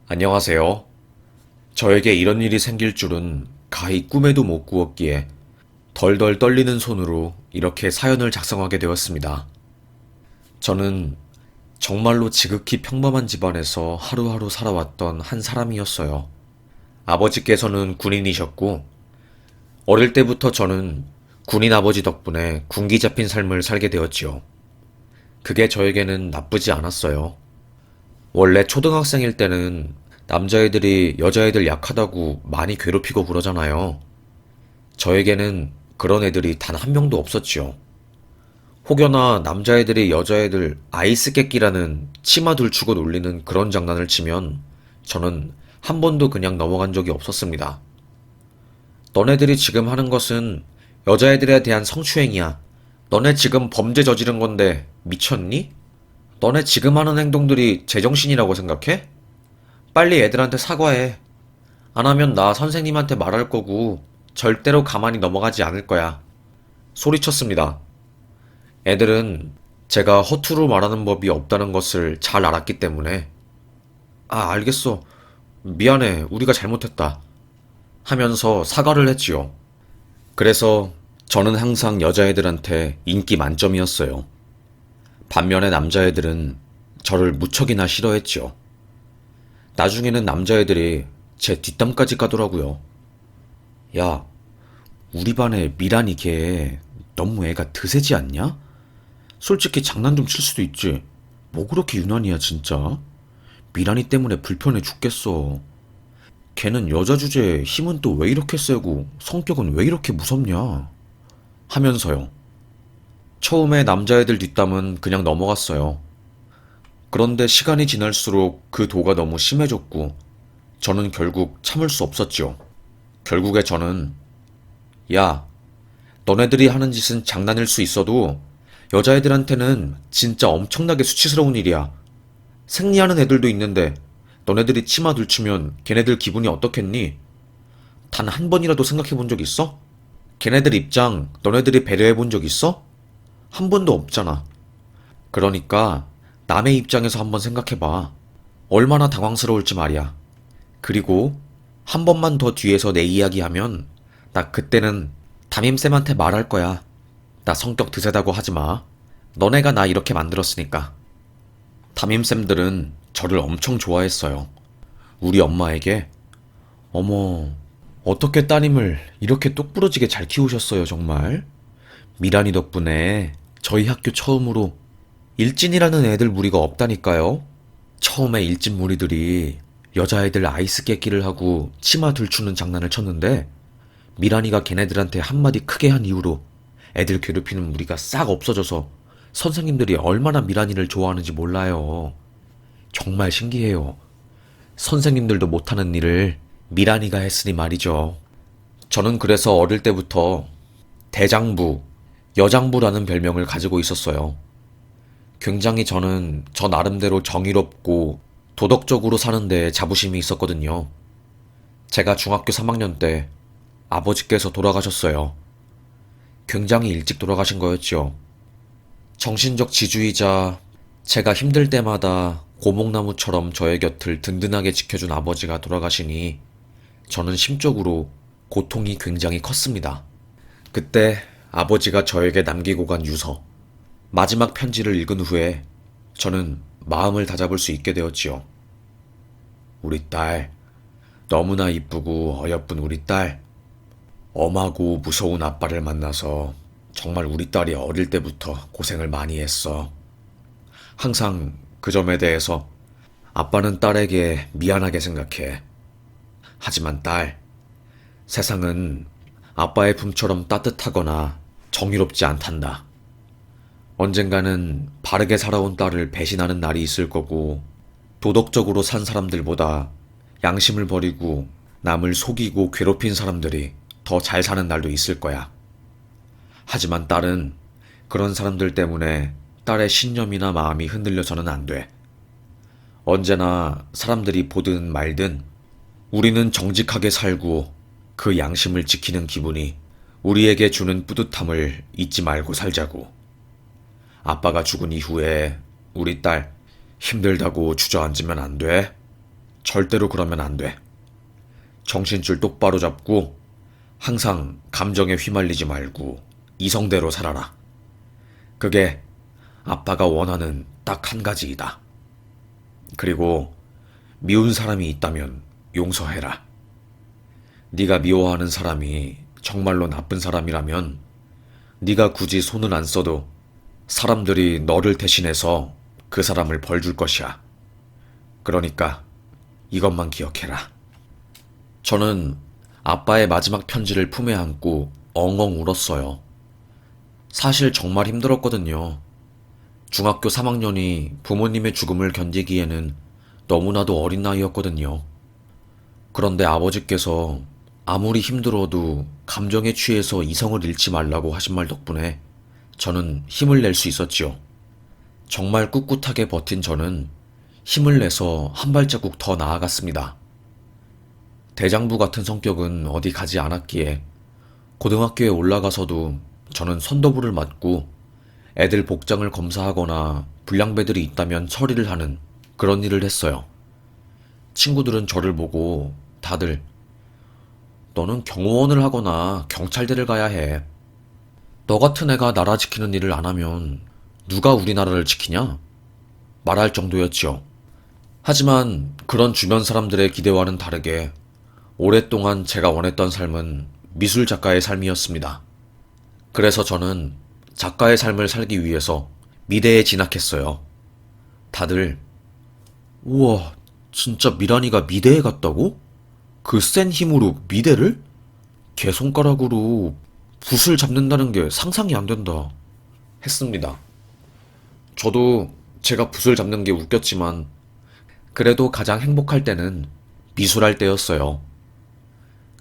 안녕하세요. 저에게 이런 일이 생길 줄은 가히 꿈에도 못 꾸었기에 덜덜 떨리는 손으로 이렇게 사연을 작성하게 되었습니다. 저는 정말로 지극히 평범한 집안에서 하루하루 살아왔던 한 사람이었어요. 아버지께서는 군인이셨고, 어릴 때부터 저는 군인 아버지 덕분에 군기 잡힌 삶을 살게 되었지요. 그게 저에게는 나쁘지 않았어요. 원래 초등학생일 때는 남자애들이 여자애들 약하다고 많이 괴롭히고 그러잖아요. 저에게는 그런 애들이 단 한 명도 없었지요. 혹여나 남자애들이 여자애들 아이스 깨끼라는 치마 들추고 놀리는 그런 장난을 치면 저는 한 번도 그냥 넘어간 적이 없었습니다. 너네들이 지금 하는 것은 여자애들에 대한 성추행이야. 너네 지금 범죄 저지른 건데 미쳤니? 너네 지금 하는 행동들이 제정신이라고 생각해? 빨리 애들한테 사과해. 안 하면 나 선생님한테 말할 거고 절대로 가만히 넘어가지 않을 거야. 소리쳤습니다. 애들은 제가 허투루 말하는 법이 없다는 것을 잘 알았기 때문에 알겠어. 미안해. 우리가 잘못했다. 하면서 사과를 했지요. 그래서 저는 항상 여자애들한테 인기 만점이었어요. 반면에 남자애들은 저를 무척이나 싫어했지요. 나중에는 남자애들이 제 뒷담까지 까더라고요. 야, 우리 반에 미란이 걔 너무 애가 드세지 않냐? 솔직히 장난 좀 칠 수도 있지. 뭐 그렇게 유난이야 진짜. 미란이 때문에 불편해 죽겠어. 걔는 여자 주제에 힘은 또 왜 이렇게 세고 성격은 왜 이렇게 무섭냐? 하면서요. 처음에 남자애들 뒷담은 그냥 넘어갔어요. 그런데 시간이 지날수록 그 도가 너무 심해졌고 저는 결국 참을 수 없었지요. 결국에 저는 야, 너네들이 하는 짓은 장난일 수 있어도 여자애들한테는 진짜 엄청나게 수치스러운 일이야. 생리하는 애들도 있는데 너네들이 치마 들추면 걔네들 기분이 어떻겠니? 단 한 번이라도 생각해 본 적 있어? 걔네들 입장 너네들이 배려해 본 적 있어? 한 번도 없잖아. 그러니까 남의 입장에서 한번 생각해 봐. 얼마나 당황스러울지 말이야. 그리고 한 번만 더 뒤에서 내 이야기하면 나 그때는 담임쌤한테 말할 거야. 나 성격 드세다고 하지 마. 너네가 나 이렇게 만들었으니까. 담임쌤들은 저를 엄청 좋아했어요. 우리 엄마에게 어머, 어떻게 따님을 이렇게 똑부러지게 잘 키우셨어요, 정말? 미란이 덕분에 저희 학교 처음으로 일진이라는 애들 무리가 없다니까요. 처음에 일진 무리들이 여자애들 아이스 깨끼를 하고 치마 들추는 장난을 쳤는데 미란이가 걔네들한테 한마디 크게 한 이후로 애들 괴롭히는 무리가 싹 없어져서 선생님들이 얼마나 미란이를 좋아하는지 몰라요. 정말 신기해요. 선생님들도 못하는 일을 미란이가 했으니 말이죠. 저는 그래서 어릴 때부터 대장부, 여장부라는 별명을 가지고 있었어요. 굉장히 저는 저 나름대로 정의롭고 도덕적으로 사는데 자부심이 있었거든요. 제가 중학교 3학년 때 아버지께서 돌아가셨어요. 굉장히 일찍 돌아가신 거였죠. 정신적 지주이자 제가 힘들 때마다 고목나무처럼 저의 곁을 든든하게 지켜준 아버지가 돌아가시니 저는 심적으로 고통이 굉장히 컸습니다. 그때 아버지가 저에게 남기고 간 유서, 마지막 편지를 읽은 후에 저는 마음을 다잡을 수 있게 되었지요. 우리 딸, 너무나 이쁘고 어여쁜 우리 딸, 엄하고 무서운 아빠를 만나서 정말 우리 딸이 어릴 때부터 고생을 많이 했어. 항상 그 점에 대해서 아빠는 딸에게 미안하게 생각해. 하지만 딸, 세상은 아빠의 품처럼 따뜻하거나 정의롭지 않단다. 언젠가는 바르게 살아온 딸을 배신하는 날이 있을 거고, 도덕적으로 산 사람들보다 양심을 버리고 남을 속이고 괴롭힌 사람들이 더 잘 사는 날도 있을 거야. 하지만 딸은 그런 사람들 때문에 딸의 신념이나 마음이 흔들려서는 안 돼. 언제나 사람들이 보든 말든 우리는 정직하게 살고 그 양심을 지키는 기분이 우리에게 주는 뿌듯함을 잊지 말고 살자고. 아빠가 죽은 이후에 우리 딸 힘들다고 주저앉으면 안 돼. 절대로 그러면 안 돼. 정신줄 똑바로 잡고 항상 감정에 휘말리지 말고 이성대로 살아라. 그게 아빠가 원하는 딱 한 가지이다. 그리고 미운 사람이 있다면 용서해라. 네가 미워하는 사람이 정말로 나쁜 사람이라면 네가 굳이 손을 안 써도 사람들이 너를 대신해서 그 사람을 벌 줄 것이야. 그러니까 이것만 기억해라. 저는 아빠의 마지막 편지를 품에 안고 엉엉 울었어요. 사실 정말 힘들었거든요. 중학교 3학년이 부모님의 죽음을 견디기에는 너무나도 어린 나이였거든요. 그런데 아버지께서 아무리 힘들어도 감정에 취해서 이성을 잃지 말라고 하신 말 덕분에 저는 힘을 낼 수 있었지요. 정말 꿋꿋하게 버틴 저는 힘을 내서 한 발자국 더 나아갔습니다. 대장부 같은 성격은 어디 가지 않았기에 고등학교에 올라가서도 저는 선도부를 맡고 애들 복장을 검사하거나 불량배들이 있다면 처리를 하는 그런 일을 했어요. 친구들은 저를 보고 다들 너는 경호원을 하거나 경찰대를 가야 해. 너 같은 애가 나라 지키는 일을 안 하면 누가 우리나라를 지키냐? 말할 정도였지요. 하지만 그런 주변 사람들의 기대와는 다르게 오랫동안 제가 원했던 삶은 미술 작가의 삶이었습니다. 그래서 저는 작가의 삶을 살기 위해서 미대에 진학했어요. 다들 우와, 진짜 미란이가 미대에 갔다고? 그 센 힘으로 미대를? 개손가락으로 붓을 잡는다는 게 상상이 안 된다 했습니다. 저도 제가 붓을 잡는 게 웃겼지만 그래도 가장 행복할 때는 미술할 때였어요.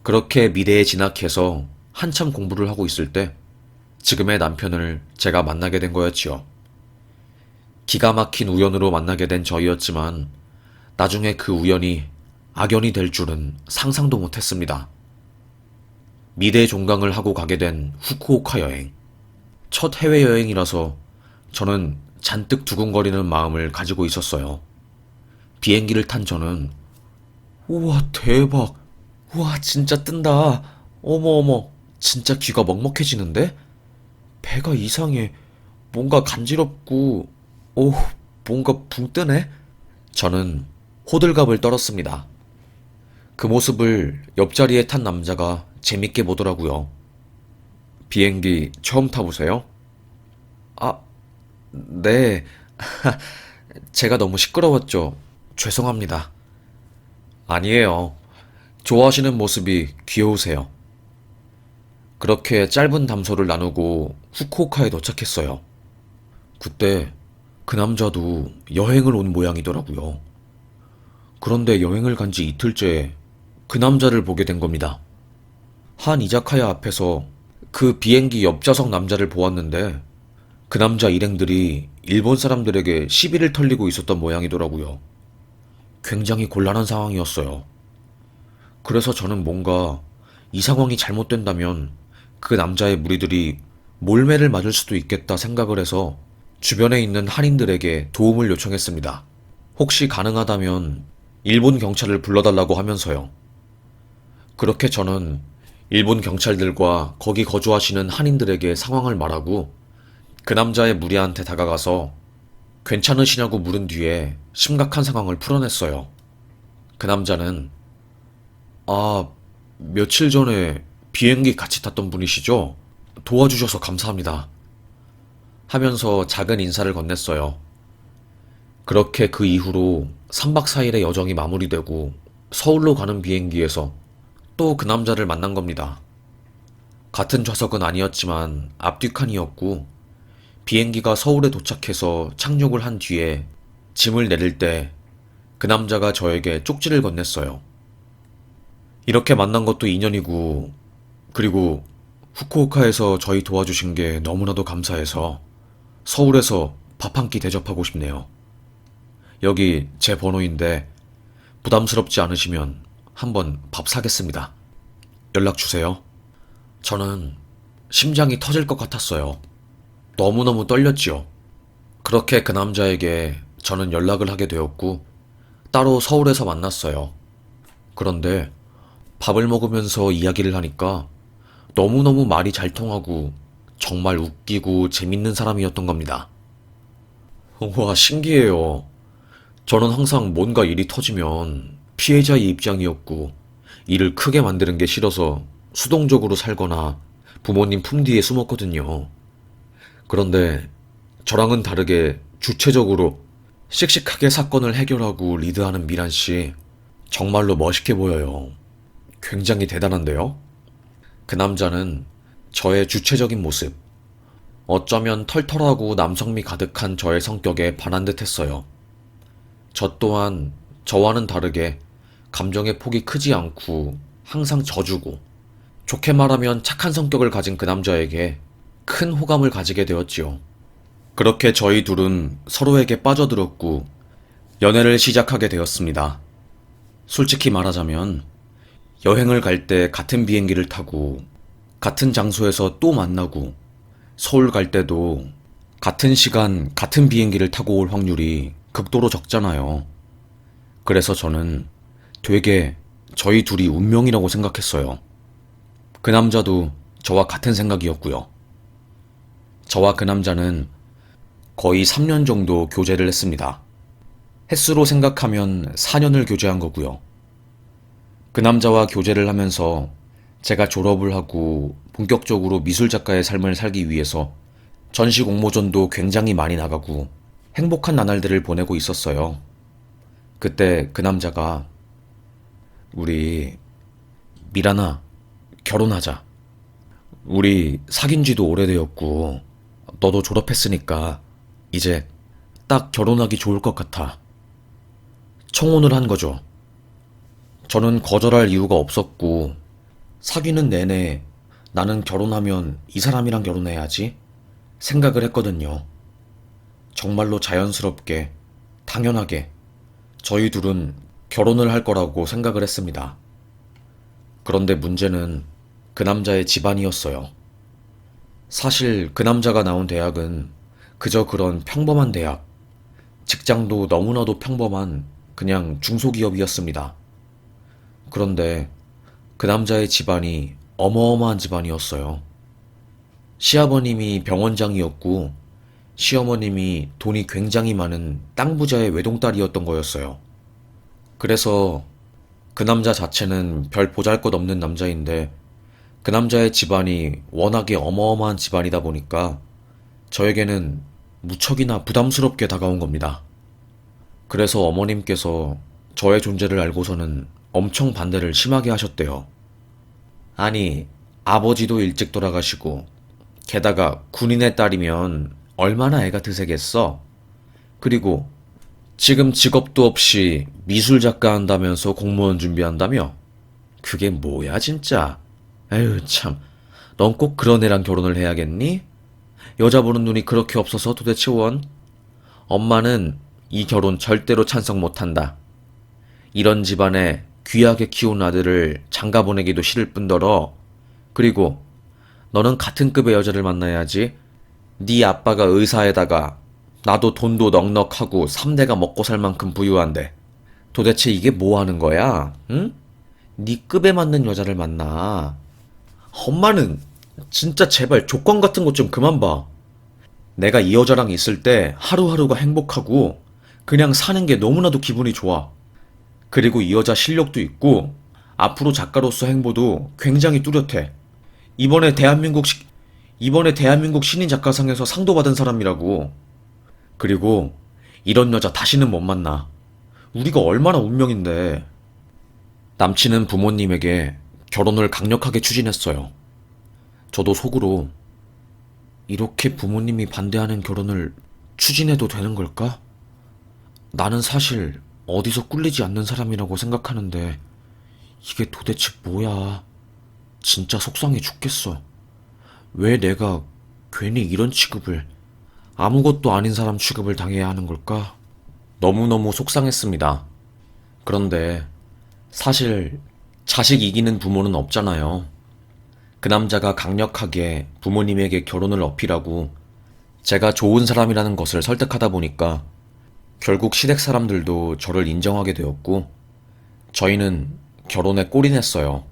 그렇게 미대에 진학해서 한참 공부를 하고 있을 때 지금의 남편을 제가 만나게 된 거였지요. 기가 막힌 우연으로 만나게 된 저희였지만 나중에 그 우연이 악연이 될 줄은 상상도 못했습니다. 미대 종강을 하고 가게 된 후쿠오카 여행. 첫 해외여행이라서 저는 잔뜩 두근거리는 마음을 가지고 있었어요. 비행기를 탄 저는 우와 대박, 우와 진짜 뜬다, 어머 진짜 귀가 먹먹해지는데? 배가 이상해, 뭔가 간지럽고 오 뭔가 붕 뜨네? 저는 호들갑을 떨었습니다. 그 모습을 옆자리에 탄 남자가 재밌게 보더라고요. 비행기 처음 타보세요? 아, 네. 제가 너무 시끄러웠죠. 죄송합니다. 아니에요. 좋아하시는 모습이 귀여우세요. 그렇게 짧은 담소를 나누고 후쿠오카에 도착했어요. 그때 그 남자도 여행을 온 모양이더라고요. 그런데 여행을 간지 이틀째 그 남자를 보게 된 겁니다. 한 이자카야 앞에서 그 비행기 옆좌석 남자를 보았는데 그 남자 일행들이 일본 사람들에게 시비를 털리고 있었던 모양이더라고요. 굉장히 곤란한 상황이었어요. 그래서 저는 뭔가 이 상황이 잘못된다면 그 남자의 무리들이 몰매를 맞을 수도 있겠다 생각을 해서 주변에 있는 한인들에게 도움을 요청했습니다. 혹시 가능하다면 일본 경찰을 불러달라고 하면서요. 그렇게 저는 일본 경찰들과 거기 거주하시는 한인들에게 상황을 말하고 그 남자의 무리한테 다가가서 괜찮으시냐고 물은 뒤에 심각한 상황을 풀어냈어요. 그 남자는 아, 며칠 전에 비행기 같이 탔던 분이시죠? 도와주셔서 감사합니다 하면서 작은 인사를 건넸어요. 그렇게 그 이후로 3박 4일의 여정이 마무리되고 서울로 가는 비행기에서 또 그 남자를 만난 겁니다. 같은 좌석은 아니었지만 앞뒤 칸이었고 비행기가 서울에 도착해서 착륙을 한 뒤에 짐을 내릴 때 그 남자가 저에게 쪽지를 건넸어요. 이렇게 만난 것도 인연이고 그리고 후쿠오카에서 저희 도와주신 게 너무나도 감사해서 서울에서 밥 한 끼 대접하고 싶네요. 여기 제 번호인데 부담스럽지 않으시면 한번 밥 사겠습니다. 연락 주세요. 저는 심장이 터질 것 같았어요. 너무너무 떨렸지요. 그렇게 그 남자에게 저는 연락을 하게 되었고 따로 서울에서 만났어요. 그런데 밥을 먹으면서 이야기를 하니까 너무너무 말이 잘 통하고 정말 웃기고 재밌는 사람이었던 겁니다. 와, 신기해요. 저는 항상 뭔가 일이 터지면 피해자의 입장이었고 일을 크게 만드는 게 싫어서 수동적으로 살거나 부모님 품 뒤에 숨었거든요. 그런데 저랑은 다르게 주체적으로 씩씩하게 사건을 해결하고 리드하는 미란 씨, 정말로 멋있게 보여요. 굉장히 대단한데요? 그 남자는 저의 주체적인 모습, 어쩌면 털털하고 남성미 가득한 저의 성격에 반한 듯 했어요. 저 또한 저와는 다르게 감정의 폭이 크지 않고 항상 져주고 좋게 말하면 착한 성격을 가진 그 남자에게 큰 호감을 가지게 되었지요. 그렇게 저희 둘은 서로에게 빠져들었고 연애를 시작하게 되었습니다. 솔직히 말하자면 여행을 갈 때 같은 비행기를 타고 같은 장소에서 또 만나고 서울 갈 때도 같은 시간 같은 비행기를 타고 올 확률이 극도로 적잖아요. 그래서 저는 되게 저희 둘이 운명이라고 생각했어요. 그 남자도 저와 같은 생각이었고요. 저와 그 남자는 거의 3년 정도 교제를 했습니다. 횟수로 생각하면 4년을 교제한 거고요. 그 남자와 교제를 하면서 제가 졸업을 하고 본격적으로 미술 작가의 삶을 살기 위해서 전시 공모전도 굉장히 많이 나가고 행복한 나날들을 보내고 있었어요. 그때 그 남자가 우리 미란아, 결혼하자. 우리 사귄 지도 오래되었고 너도 졸업했으니까 이제 딱 결혼하기 좋을 것 같아. 청혼을 한 거죠. 저는 거절할 이유가 없었고 사귀는 내내 나는 결혼하면 이 사람이랑 결혼해야지 생각을 했거든요. 정말로 자연스럽게, 당연하게 저희 둘은 결혼을 할 거라고 생각을 했습니다. 그런데 문제는 그 남자의 집안이었어요. 사실 그 남자가 나온 대학은 그저 그런 평범한 대학, 직장도 너무나도 평범한 그냥 중소기업이었습니다. 그런데 그 남자의 집안이 어마어마한 집안이었어요. 시아버님이 병원장이었고 시어머님이 돈이 굉장히 많은 땅 부자의 외동딸이었던 거였어요. 그래서 그 남자 자체는 별 보잘것없는 남자인데 그 남자의 집안이 워낙에 어마어마한 집안이다 보니까 저에게는 무척이나 부담스럽게 다가온 겁니다. 그래서 어머님께서 저의 존재를 알고서는 엄청 반대를 심하게 하셨대요. 아니, 아버지도 일찍 돌아가시고 게다가 군인의 딸이면 얼마나 애가 드세겠어? 그리고 지금 직업도 없이 미술 작가 한다면서 공무원 준비한다며? 그게 뭐야 진짜? 에휴 참, 넌 꼭 그런 애랑 결혼을 해야겠니? 여자 보는 눈이 그렇게 없어서 도대체 원? 엄마는 이 결혼 절대로 찬성 못한다. 이런 집안에 귀하게 키운 아들을 장가 보내기도 싫을 뿐더러 그리고 너는 같은 급의 여자를 만나야지. 네 아빠가 의사에다가 나도 돈도 넉넉하고 3대가 먹고 살 만큼 부유한데 도대체 이게 뭐 하는 거야? 응? 네 급에 맞는 여자를 만나. 엄마는 진짜 제발 조건 같은 것 좀 그만 봐. 내가 이 여자랑 있을 때 하루하루가 행복하고 그냥 사는 게 너무나도 기분이 좋아. 그리고 이 여자 실력도 있고 앞으로 작가로서 행보도 굉장히 뚜렷해. 이번에 대한민국 신인 작가상에서 상도 받은 사람이라고. 그리고 이런 여자 다시는 못 만나. 우리가 얼마나 운명인데. 남친은 부모님에게 결혼을 강력하게 추진했어요. 저도 속으로 이렇게 부모님이 반대하는 결혼을 추진해도 되는 걸까? 나는 사실 어디서 꿀리지 않는 사람이라고 생각하는데 이게 도대체 뭐야? 진짜 속상해 죽겠어. 왜 내가 괜히 이런 취급을, 아무것도 아닌 사람 취급을 당해야 하는 걸까? 너무너무 속상했습니다. 그런데 사실 자식 이기는 부모는 없잖아요. 그 남자가 강력하게 부모님에게 결혼을 어필하고 제가 좋은 사람이라는 것을 설득하다 보니까 결국 시댁 사람들도 저를 인정하게 되었고, 저희는 결혼에 골인했어요.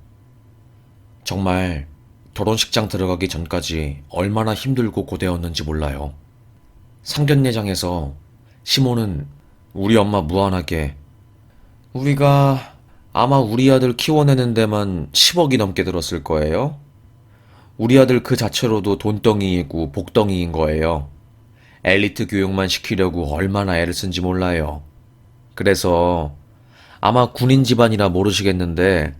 정말 결혼식장 들어가기 전까지 얼마나 힘들고 고되었는지 몰라요. 상견례장에서 시모는 우리 엄마 무안하게 우리가 아마 우리 아들 키워내는 데만 10억이 넘게 들었을 거예요. 우리 아들 그 자체로도 돈덩이이고 복덩이인 거예요. 엘리트 교육만 시키려고 얼마나 애를 쓴지 몰라요. 그래서 아마 군인 집안이라 모르시겠는데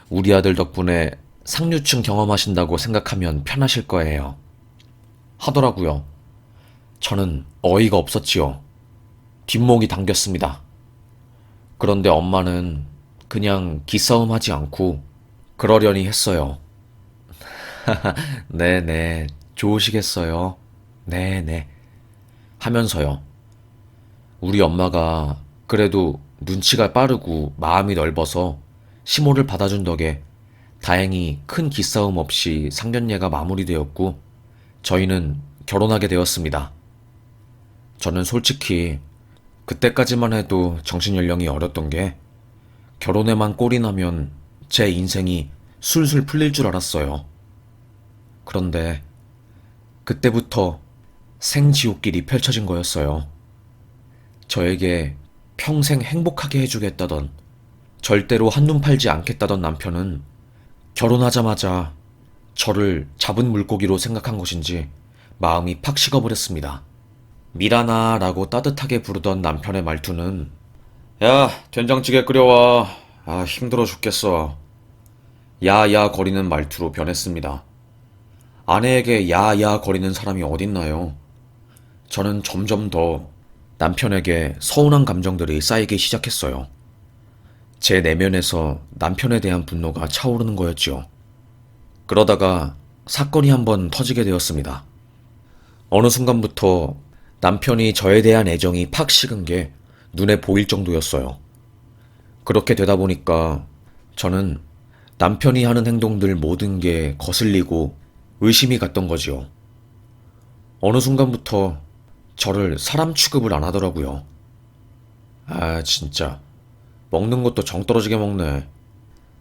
우리 아들 덕분에 상류층 경험하신다고 생각하면 편하실 거예요. 하더라고요. 저는 어이가 없었지요. 뒷목이 당겼습니다. 그런데 엄마는 그냥 기싸움하지 않고 그러려니 했어요. 네네, 좋으시겠어요. 네네. 하면서요. 우리 엄마가 그래도 눈치가 빠르고 마음이 넓어서 시모를 받아준 덕에 다행히 큰 기싸움 없이 상견례가 마무리되었고 저희는 결혼하게 되었습니다. 저는 솔직히 그때까지만 해도 정신연령이 어렸던 게 결혼에만 꼴이 나면 제 인생이 술술 풀릴 줄 알았어요. 그런데 그때부터 생지옥길이 펼쳐진 거였어요. 저에게 평생 행복하게 해주겠다던, 절대로 한눈 팔지 않겠다던 남편은 결혼하자마자 저를 잡은 물고기로 생각한 것인지 마음이 팍 식어버렸습니다. 미라나 라고 따뜻하게 부르던 남편의 말투는 야, 된장찌개 끓여와. 아, 힘들어 죽겠어. 야야 거리는 말투로 변했습니다. 아내에게 야야 거리는 사람이 어딨나요? 저는 점점 더 남편에게 서운한 감정들이 쌓이기 시작했어요. 제 내면에서 남편에 대한 분노가 차오르는 거였지요. 그러다가 사건이 한번 터지게 되었습니다. 어느 순간부터 남편이 저에 대한 애정이 팍 식은 게 눈에 보일 정도였어요. 그렇게 되다 보니까 저는 남편이 하는 행동들 모든 게 거슬리고 의심이 갔던 거지요. 어느 순간부터 저를 사람 취급을 안 하더라고요. 아, 진짜. 먹는 것도 정 떨어지게 먹네.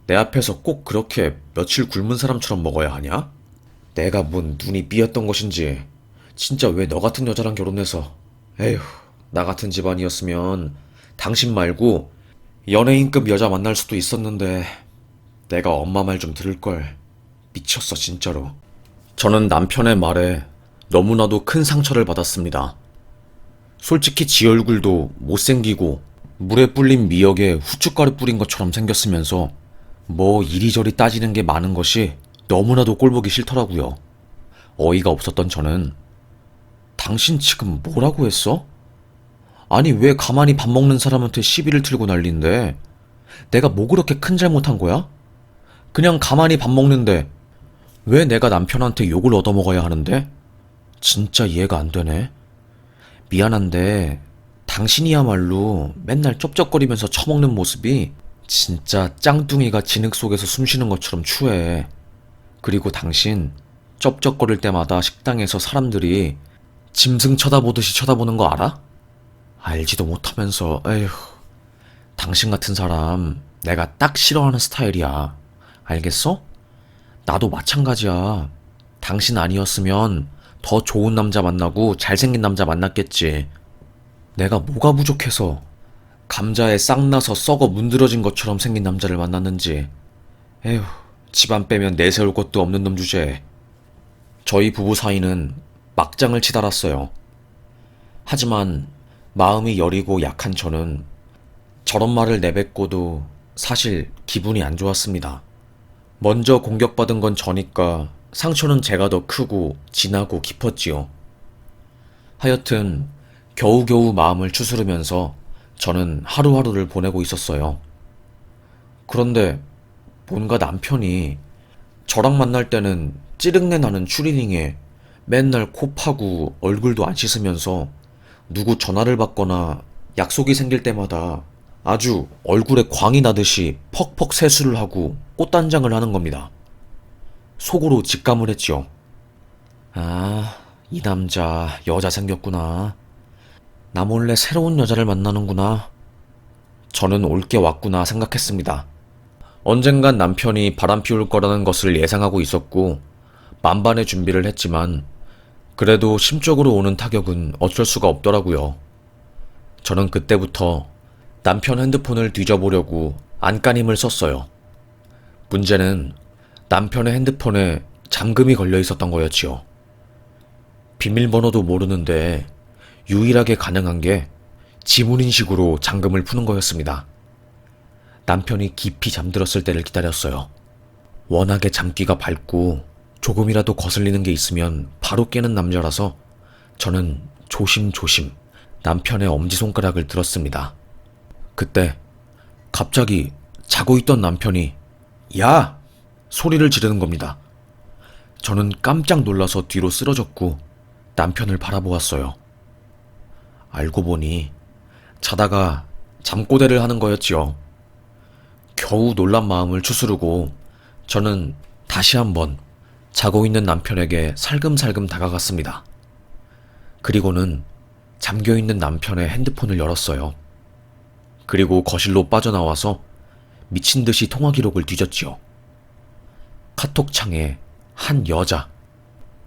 내 앞에서 꼭 그렇게 며칠 굶은 사람처럼 먹어야 하냐? 내가 뭔 눈이 삐었던 것인지. 진짜 왜 너 같은 여자랑 결혼해서. 에휴, 나 같은 집안이었으면 당신 말고 연예인급 여자 만날 수도 있었는데 내가 엄마 말 좀 들을걸. 미쳤어, 진짜로. 저는 남편의 말에 너무나도 큰 상처를 받았습니다. 솔직히 지 얼굴도 못생기고 물에 불린 미역에 후춧가루 뿌린 것처럼 생겼으면서 뭐 이리저리 따지는 게 많은 것이 너무나도 꼴보기 싫더라고요. 어이가 없었던 저는 당신 지금 뭐라고 했어? 아니 왜 가만히 밥 먹는 사람한테 시비를 틀고 난리인데 내가 뭐 그렇게 큰 잘못한 거야? 그냥 가만히 밥 먹는데 왜 내가 남편한테 욕을 얻어먹어야 하는데? 진짜 이해가 안 되네. 미안한데 당신이야말로 맨날 쩝쩝거리면서 처먹는 모습이 진짜 짱뚱이가 진흙 속에서 숨쉬는 것처럼 추해. 그리고 당신 쩝쩝거릴 때마다 식당에서 사람들이 짐승 쳐다보듯이 쳐다보는 거 알아? 알지도 못하면서 에휴. 당신 같은 사람 내가 딱 싫어하는 스타일이야. 알겠어? 나도 마찬가지야. 당신 아니었으면 더 좋은 남자 만나고 잘생긴 남자 만났겠지. 내가 뭐가 부족해서 감자에 싹 나서 썩어 문드러진 것처럼 생긴 남자를 만났는지. 에휴, 집안 빼면 내세울 것도 없는 놈 주제에. 저희 부부 사이는 막장을 치달았어요. 하지만 마음이 여리고 약한 저는 저런 말을 내뱉고도 사실 기분이 안 좋았습니다. 먼저 공격받은 건 저니까 상처는 제가 더 크고 진하고 깊었지요. 하여튼 겨우겨우 마음을 추스르면서 저는 하루하루를 보내고 있었어요. 그런데 뭔가 남편이 저랑 만날 때는 찌릉내 나는 추리닝에 맨날 코 파고 얼굴도 안 씻으면서 누구 전화를 받거나 약속이 생길 때마다 아주 얼굴에 광이 나듯이 퍽퍽 세수를 하고 꽃단장을 하는 겁니다. 속으로 직감을 했지요. 아, 이 남자 여자 생겼구나. 나 몰래 새로운 여자를 만나는구나. 저는 올 게 왔구나 생각했습니다. 언젠간 남편이 바람 피울 거라는 것을 예상하고 있었고 만반의 준비를 했지만 그래도 심적으로 오는 타격은 어쩔 수가 없더라고요. 저는 그때부터 남편 핸드폰을 뒤져보려고 안간힘을 썼어요. 문제는 남편의 핸드폰에 잠금이 걸려 있었던 거였지요. 비밀번호도 모르는데 유일하게 가능한 게 지문인식으로 잠금을 푸는 거였습니다. 남편이 깊이 잠들었을 때를 기다렸어요. 워낙에 잠기가 밝고 조금이라도 거슬리는 게 있으면 바로 깨는 남자라서 저는 조심조심 남편의 엄지손가락을 들었습니다. 그때 갑자기 자고 있던 남편이 야! 소리를 지르는 겁니다. 저는 깜짝 놀라서 뒤로 쓰러졌고 남편을 바라보았어요. 알고 보니 자다가 잠꼬대를 하는 거였지요. 겨우 놀란 마음을 추스르고 저는 다시 한번 자고 있는 남편에게 살금살금 다가갔습니다. 그리고는 잠겨있는 남편의 핸드폰을 열었어요. 그리고 거실로 빠져나와서 미친 듯이 통화 기록을 뒤졌지요. 카톡창에 한 여자,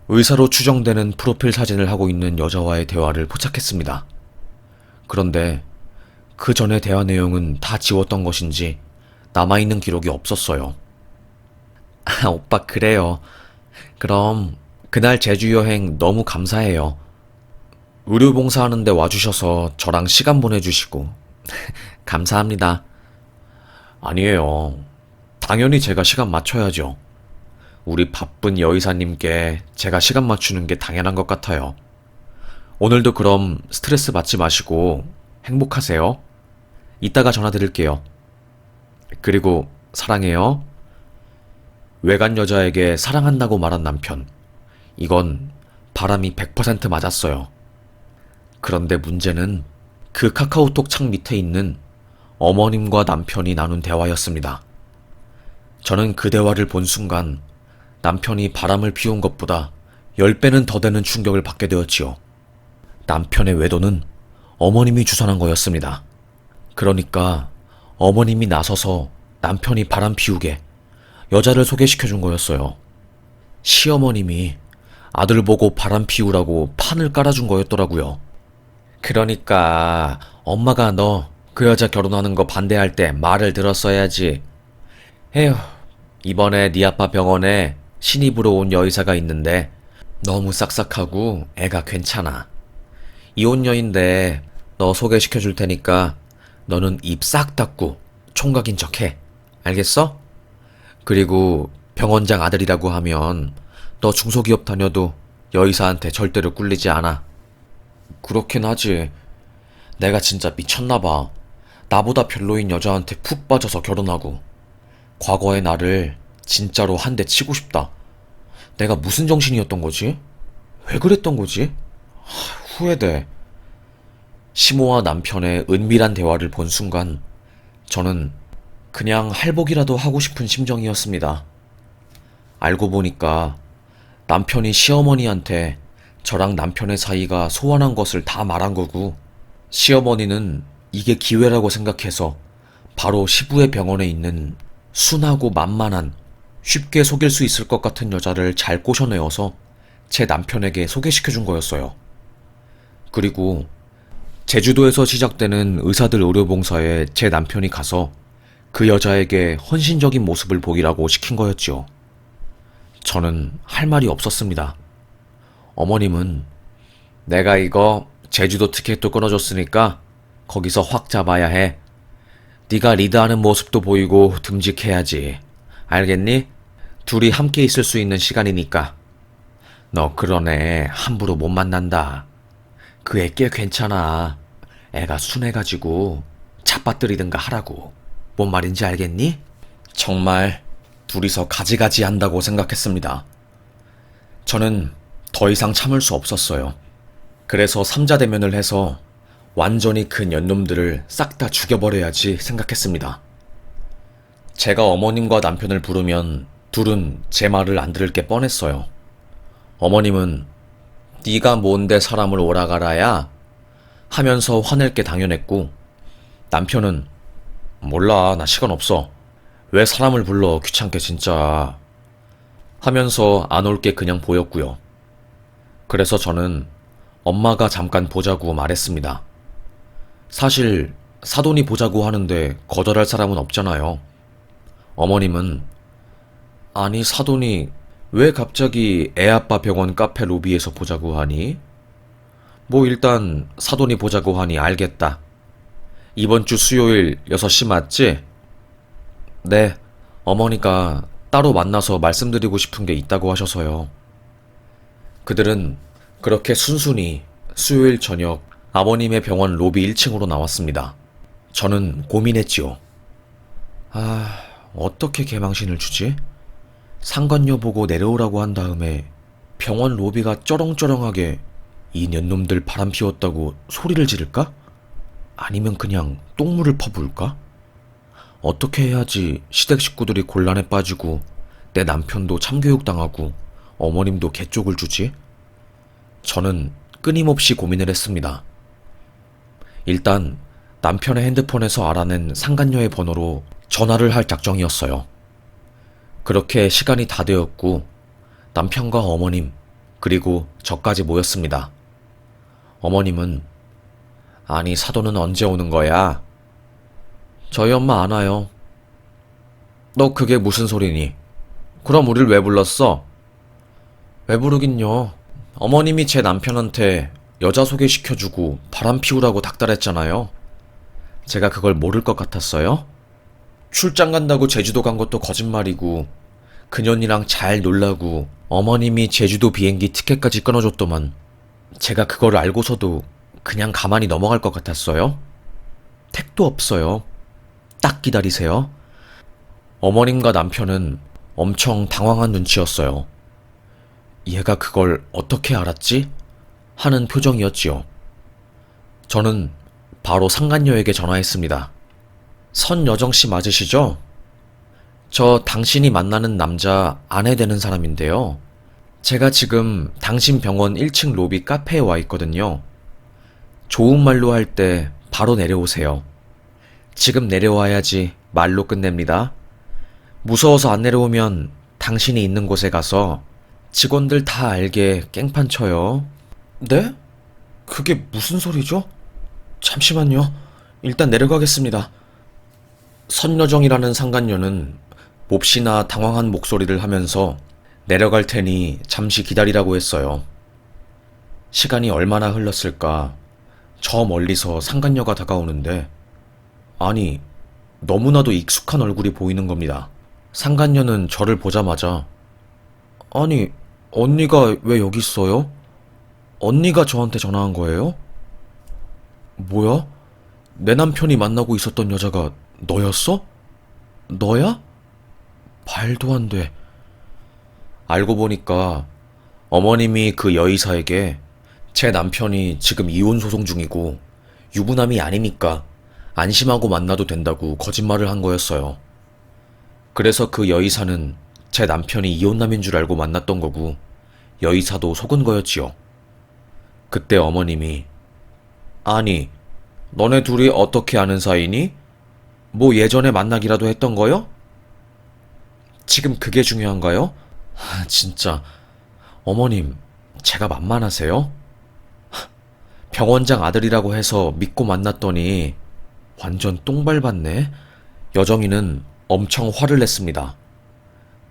의사로 추정되는 프로필 사진을 하고 있는 여자와의 대화를 포착했습니다. 그런데 그 전의 대화 내용은 다 지웠던 것인지 남아있는 기록이 없었어요. 아, 오빠 그래요. 그럼 그날 제주 여행 너무 감사해요. 의료봉사하는데 와주셔서 저랑 시간 보내주시고 감사합니다. 아니에요. 당연히 제가 시간 맞춰야죠. 우리 바쁜 여의사님께 제가 시간 맞추는 게 당연한 것 같아요. 오늘도 그럼 스트레스 받지 마시고 행복하세요. 이따가 전화 드릴게요. 그리고 사랑해요. 외간 여자에게 사랑한다고 말한 남편. 이건 바람이 100% 맞았어요. 그런데 문제는 그 카카오톡 창 밑에 있는 어머님과 남편이 나눈 대화였습니다. 저는 그 대화를 본 순간 남편이 바람을 피운 것보다 10배는 더 되는 충격을 받게 되었지요. 남편의 외도는 어머님이 주선한 거였습니다. 그러니까 어머님이 나서서 남편이 바람 피우게 여자를 소개시켜준 거였어요. 시어머님이 아들 보고 바람 피우라고 판을 깔아준 거였더라고요. 그러니까 엄마가 너 그 여자 결혼하는 거 반대할 때 말을 들었어야지. 에휴, 이번에 네 아빠 병원에 신입으로 온 여의사가 있는데 너무 싹싹하고 애가 괜찮아. 이혼녀인데 너 소개시켜 줄 테니까 너는 입 싹 닫고 총각인 척해. 알겠어? 그리고 병원장 아들이라고 하면 너 중소기업 다녀도 여의사한테 절대로 꿀리지 않아. 그렇긴 하지. 내가 진짜 미쳤나봐. 나보다 별로인 여자한테 푹 빠져서 결혼하고 과거의 나를 진짜로 한 대 치고 싶다. 내가 무슨 정신이었던 거지? 왜 그랬던 거지? 후회돼. 시모와 남편의 은밀한 대화를 본 순간 저는 그냥 할복이라도 하고 싶은 심정이었습니다. 알고 보니까 남편이 시어머니한테 저랑 남편의 사이가 소원한 것을 다 말한 거고 시어머니는 이게 기회라고 생각해서 바로 시부의 병원에 있는 순하고 만만한 쉽게 속일 수 있을 것 같은 여자를 잘 꼬셔내어서 제 남편에게 소개시켜준 거였어요. 그리고 제주도에서 시작되는 의사들 의료봉사에 제 남편이 가서 그 여자에게 헌신적인 모습을 보이라고 시킨 거였지요. 저는 할 말이 없었습니다. 어머님은 내가 이거 제주도 티켓도 끊어줬으니까 거기서 확 잡아야 해. 네가 리드하는 모습도 보이고 듬직해야지. 알겠니? 둘이 함께 있을 수 있는 시간이니까. 너 그런 애 함부로 못 만난다. 그 애 꽤 괜찮아. 애가 순해가지고 잡아뜨리든가 하라고. 뭔 말인지 알겠니? 정말 둘이서 가지가지 한다고 생각했습니다. 저는 더 이상 참을 수 없었어요. 그래서 삼자대면을 해서 완전히 그 년놈들을 싹 다 죽여버려야지 생각했습니다. 제가 어머님과 남편을 부르면 둘은 제 말을 안 들을 게 뻔했어요. 어머님은 네가 뭔데 사람을 오라가라야? 하면서 화낼 게 당연했고, 남편은 몰라, 나 시간 없어. 왜 사람을 불러, 귀찮게 진짜. 하면서 안 올 게 그냥 보였고요. 그래서 저는 엄마가 잠깐 보자고 말했습니다. 사실 사돈이 보자고 하는데 거절할 사람은 없잖아요. 어머님은 아니 사돈이 왜 갑자기 애아빠 병원 카페 로비에서 보자고 하니? 뭐 일단 사돈이 보자고 하니 알겠다. 이번 주 수요일 6시 맞지? 네, 어머니가 따로 만나서 말씀드리고 싶은 게 있다고 하셔서요. 그들은 그렇게 순순히 수요일 저녁 아버님의 병원 로비 1층으로 나왔습니다. 저는 고민했지요. 어떻게 개망신을 주지? 상간녀 보고 내려오라고 한 다음에 병원 로비가 쩌렁쩌렁하게 이 년놈들 바람 피웠다고 소리를 지를까? 아니면 그냥 똥물을 퍼부을까? 어떻게 해야지 시댁 식구들이 곤란에 빠지고 내 남편도 참교육 당하고 어머님도 개쪽을 주지? 저는 끊임없이 고민을 했습니다. 일단 남편의 핸드폰에서 알아낸 상간녀의 번호로 전화를 할 작정이었어요. 그렇게 시간이 다 되었고 남편과 어머님 그리고 저까지 모였습니다. 어머님은 아니 사돈은 언제 오는 거야? 저희 엄마 안 와요. 너 그게 무슨 소리니? 그럼 우릴 왜 불렀어? 왜 부르긴요. 어머님이 제 남편한테 여자 소개시켜주고 바람 피우라고 닥달했잖아요. 제가 그걸 모를 것 같았어요? 출장 간다고 제주도 간 것도 거짓말이고 그년이랑 잘 놀라고 어머님이 제주도 비행기 티켓까지 끊어줬더만 제가 그걸 알고서도 그냥 가만히 넘어갈 것 같았어요? 택도 없어요. 딱 기다리세요. 어머님과 남편은 엄청 당황한 눈치였어요. 얘가 그걸 어떻게 알았지? 하는 표정이었지요. 저는 바로 상간녀에게 전화했습니다. 선여정씨 맞으시죠? 저 당신이 만나는 남자 아내 되는 사람인데요. 제가 지금 당신 병원 1층 로비 카페에 와 있거든요. 좋은 말로 할 때 바로 내려오세요. 지금 내려와야지 말로 끝냅니다. 무서워서 안 내려오면 당신이 있는 곳에 가서 직원들 다 알게 깽판 쳐요. 네? 그게 무슨 소리죠? 잠시만요. 일단 내려가겠습니다. 선여정이라는 상간녀는 몹시나 당황한 목소리를 하면서 내려갈 테니 잠시 기다리라고 했어요. 시간이 얼마나 흘렀을까? 저 멀리서 상간녀가 다가오는데 아니 너무나도 익숙한 얼굴이 보이는 겁니다. 상간녀는 저를 보자마자 아니 언니가 왜 여기 있어요? 언니가 저한테 전화한 거예요? 뭐야? 내 남편이 만나고 있었던 여자가 너였어? 너야? 말도 안 돼. 알고 보니까 어머님이 그 여의사에게 제 남편이 지금 이혼 소송 중이고 유부남이 아니니까 안심하고 만나도 된다고 거짓말을 한 거였어요. 그래서 그 여의사는 제 남편이 이혼남인 줄 알고 만났던 거고 여의사도 속은 거였지요. 그때 어머님이 아니 너네 둘이 어떻게 아는 사이니? 뭐 예전에 만나기라도 했던 거요? 지금 그게 중요한가요? 진짜 어머님 제가 만만하세요? 병원장 아들이라고 해서 믿고 만났더니 완전 똥 밟았네. 여정이는 엄청 화를 냈습니다.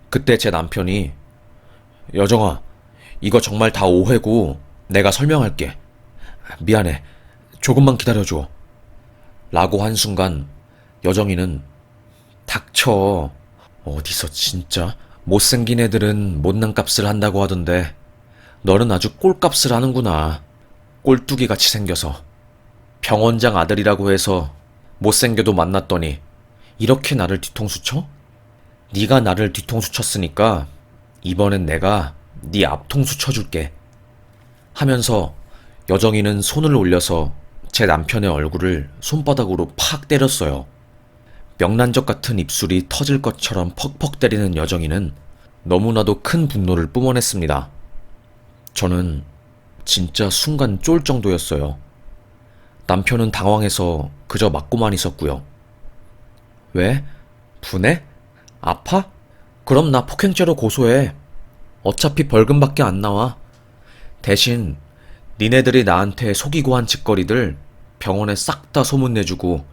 그때 제 남편이 여정아 이거 정말 다 오해고 내가 설명할게. 미안해. 조금만 기다려줘. 라고 한 순간 여정이는 닥쳐. 어디서 진짜 못생긴 애들은 못난 값을 한다고 하던데 너는 아주 꼴값을 하는구나. 꼴뚜기 같이 생겨서. 병원장 아들이라고 해서 못생겨도 만났더니 이렇게 나를 뒤통수 쳐? 네가 나를 뒤통수 쳤으니까 이번엔 내가 네 앞통수 쳐줄게. 하면서 여정이는 손을 올려서 제 남편의 얼굴을 손바닥으로 팍 때렸어요. 명란젓 같은 입술이 터질 것처럼 퍽퍽 때리는 여정이는 너무나도 큰 분노를 뿜어냈습니다. 저는 진짜 순간 쫄 정도였어요. 남편은 당황해서 그저 맞고만 있었고요. 왜? 분해? 아파? 그럼 나 폭행죄로 고소해. 어차피 벌금밖에 안 나와. 대신 니네들이 나한테 속이고 한 짓거리들 병원에 싹 다 소문내주고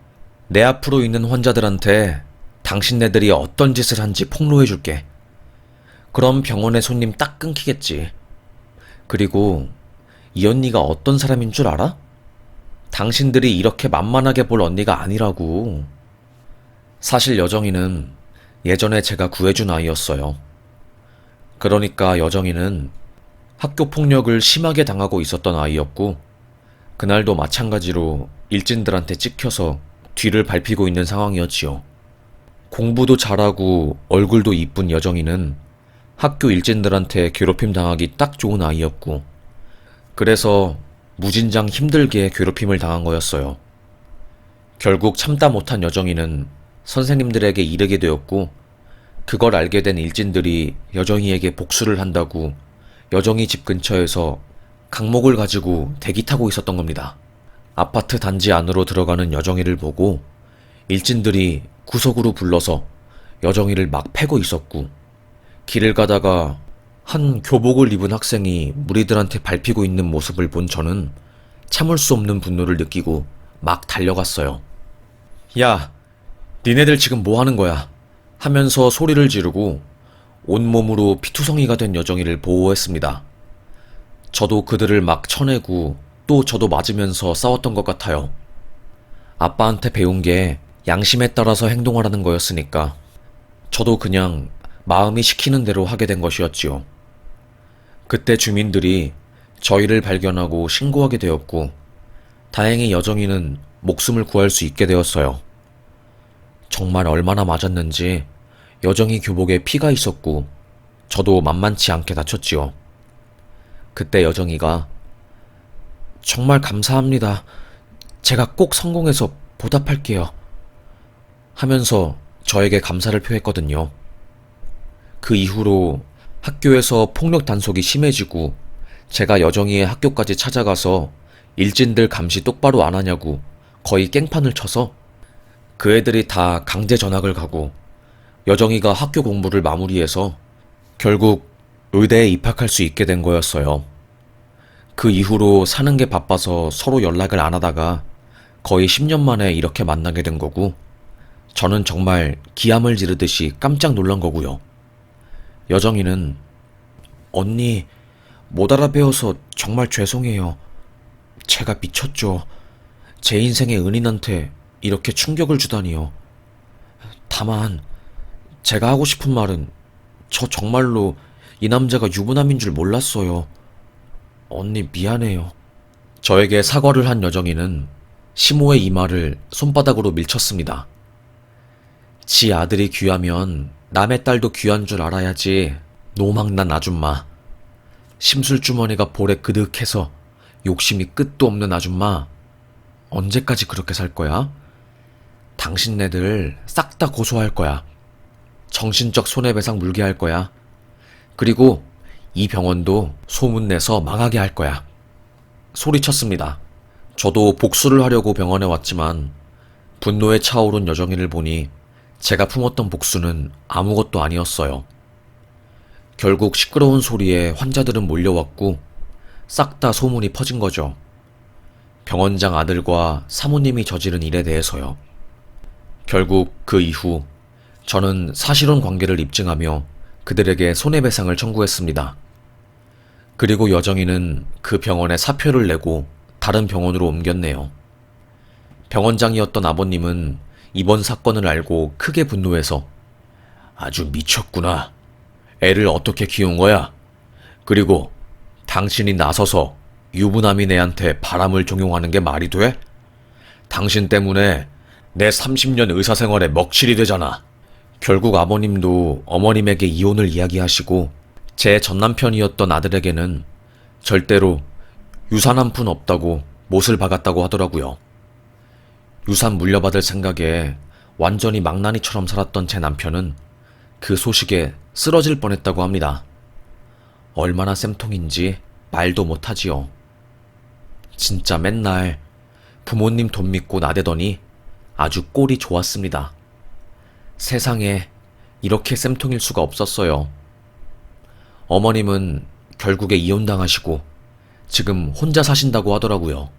내 앞으로 있는 환자들한테 당신네들이 어떤 짓을 한지 폭로해줄게. 그럼 병원에 손님 딱 끊기겠지. 그리고 이 언니가 어떤 사람인 줄 알아? 당신들이 이렇게 만만하게 볼 언니가 아니라고. 사실 여정이는 예전에 제가 구해준 아이였어요. 그러니까 여정이는 학교 폭력을 심하게 당하고 있었던 아이였고, 그날도 마찬가지로 일진들한테 찍혀서 뒤를 밟히고 있는 상황이었지요. 공부도 잘하고 얼굴도 이쁜 여정이는 학교 일진들한테 괴롭힘 당하기 딱 좋은 아이였고, 그래서 무진장 힘들게 괴롭힘을 당한 거였어요. 결국 참다 못한 여정이는 선생님들에게 이르게 되었고, 그걸 알게 된 일진들이 여정이에게 복수를 한다고 여정이 집 근처에서 강목을 가지고 대기 타고 있었던 겁니다. 아파트 단지 안으로 들어가는 여정이를 보고 일진들이 구석으로 불러서 여정이를 막 패고 있었고, 길을 가다가 한 교복을 입은 학생이 무리들한테 밟히고 있는 모습을 본 저는 참을 수 없는 분노를 느끼고 막 달려갔어요. 야, 니네들 지금 뭐 하는 거야? 하면서 소리를 지르고 온몸으로 피투성이가 된 여정이를 보호했습니다. 저도 그들을 막 쳐내고 또 저도 맞으면서 싸웠던 것 같아요. 아빠한테 배운 게 양심에 따라서 행동하라는 거였으니까 저도 그냥 마음이 시키는 대로 하게 된 것이었지요. 그때 주민들이 저희를 발견하고 신고하게 되었고, 다행히 여정이는 목숨을 구할 수 있게 되었어요. 정말 얼마나 맞았는지 여정이 교복에 피가 있었고 저도 만만치 않게 다쳤지요. 그때 여정이가 정말 감사합니다. 제가 꼭 성공해서 보답할게요. 하면서 저에게 감사를 표했거든요. 그 이후로 학교에서 폭력 단속이 심해지고 제가 여정이의 학교까지 찾아가서 일진들 감시 똑바로 안 하냐고 거의 깽판을 쳐서 그 애들이 다 강제 전학을 가고 여정이가 학교 공부를 마무리해서 결국 의대에 입학할 수 있게 된 거였어요. 그 이후로 사는 게 바빠서 서로 연락을 안 하다가 거의 10년 만에 이렇게 만나게 된 거고, 저는 정말 기함을 지르듯이 깜짝 놀란 거고요. 여정이는 언니 못 알아배워서 정말 죄송해요. 제가 미쳤죠. 제 인생의 은인한테 이렇게 충격을 주다니요. 다만 제가 하고 싶은 말은 저 정말로 이 남자가 유부남인 줄 몰랐어요. 언니 미안해요. 저에게 사과를 한 여정이는 시모의 이마를 손바닥으로 밀쳤습니다. 지 아들이 귀하면 남의 딸도 귀한 줄 알아야지. 노망난 아줌마. 심술주머니가 볼에 그득해서 욕심이 끝도 없는 아줌마. 언제까지 그렇게 살 거야? 당신네들 싹 다 고소할 거야. 정신적 손해배상 물게 할 거야. 그리고 이 병원도 소문내서 망하게 할 거야. 소리쳤습니다. 저도 복수를 하려고 병원에 왔지만 분노에 차오른 여정이를 보니 제가 품었던 복수는 아무것도 아니었어요. 결국 시끄러운 소리에 환자들은 몰려왔고 싹 다 소문이 퍼진 거죠. 병원장 아들과 사모님이 저지른 일에 대해서요. 결국 그 이후 저는 사실혼 관계를 입증하며 그들에게 손해배상을 청구했습니다. 그리고 여정이는 그 병원에 사표를 내고 다른 병원으로 옮겼네요. 병원장이었던 아버님은 이번 사건을 알고 크게 분노해서 아주 미쳤구나. 애를 어떻게 키운 거야? 그리고 당신이 나서서 유부남인 애한테 바람을 종용하는 게 말이 돼? 당신 때문에 내 30년 의사생활에 먹칠이 되잖아. 결국 아버님도 어머님에게 이혼을 이야기하시고 제 전남편이었던 아들에게는 절대로 유산 한 푼 없다고 못을 박았다고 하더라고요. 유산 물려받을 생각에 완전히 망나니처럼 살았던 제 남편은 그 소식에 쓰러질 뻔했다고 합니다. 얼마나 쌤통인지 말도 못하지요. 진짜 맨날 부모님 돈 믿고 나대더니 아주 꼴이 좋았습니다. 세상에 이렇게 쌤통일 수가 없었어요. 어머님은 결국에 이혼당하시고 지금 혼자 사신다고 하더라고요.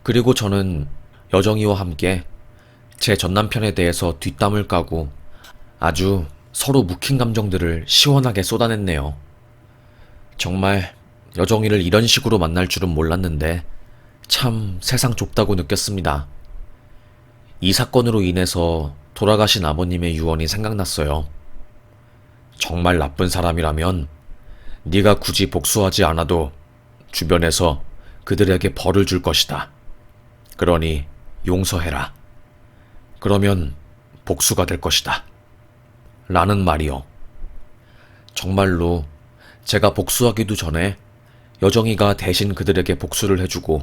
그리고 저는 여정이와 함께 제 전남편에 대해서 뒷담을 까고 아주 서로 묵힌 감정들을 시원하게 쏟아냈네요. 정말 여정이를 이런 식으로 만날 줄은 몰랐는데 참 세상 좁다고 느꼈습니다. 이 사건으로 인해서 돌아가신 아버님의 유언이 생각났어요. 정말 나쁜 사람이라면 네가 굳이 복수하지 않아도 주변에서 그들에게 벌을 줄 것이다. 그러니 용서해라. 그러면 복수가 될 것이다. 라는 말이요. 정말로 제가 복수하기도 전에 여정이가 대신 그들에게 복수를 해주고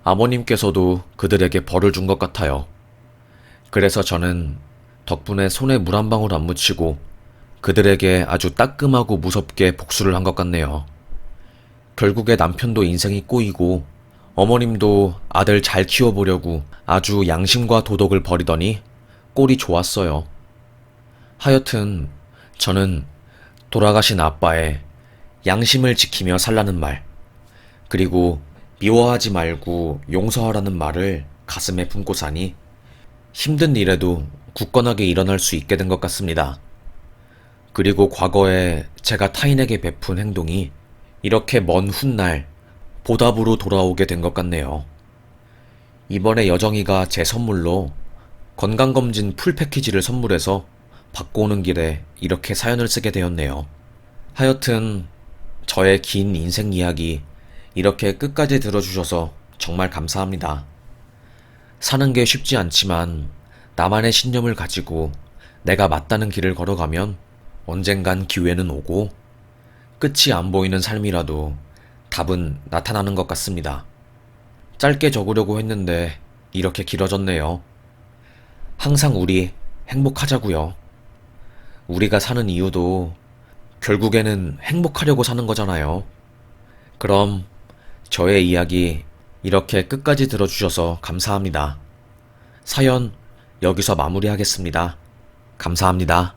아버님께서도 그들에게 벌을 준 것 같아요. 그래서 저는 덕분에 손에 물 한 방울 안 묻히고 그들에게 아주 따끔하고 무섭게 복수를 한 것 같네요. 결국에 남편도 인생이 꼬이고 어머님도 아들 잘 키워보려고 아주 양심과 도덕을 버리더니 꼴이 좋았어요. 하여튼 저는 돌아가신 아빠의 양심을 지키며 살라는 말, 그리고 미워하지 말고 용서하라는 말을 가슴에 품고 사니 힘든 일에도 굳건하게 일어날 수 있게 된 것 같습니다. 그리고 과거에 제가 타인에게 베푼 행동이 이렇게 먼 훗날 보답으로 돌아오게 된 것 같네요. 이번에 여정이가 제 선물로 건강검진 풀 패키지를 선물해서 받고 오는 길에 이렇게 사연을 쓰게 되었네요. 하여튼 저의 긴 인생 이야기 이렇게 끝까지 들어주셔서 정말 감사합니다. 사는 게 쉽지 않지만 나만의 신념을 가지고 내가 맞다는 길을 걸어가면 언젠간 기회는 오고 끝이 안 보이는 삶이라도 답은 나타나는 것 같습니다. 짧게 적으려고 했는데 이렇게 길어졌네요. 항상 우리 행복하자고요. 우리가 사는 이유도 결국에는 행복하려고 사는 거잖아요. 그럼 저의 이야기 이렇게 끝까지 들어주셔서 감사합니다. 사연 여기서 마무리하겠습니다. 감사합니다.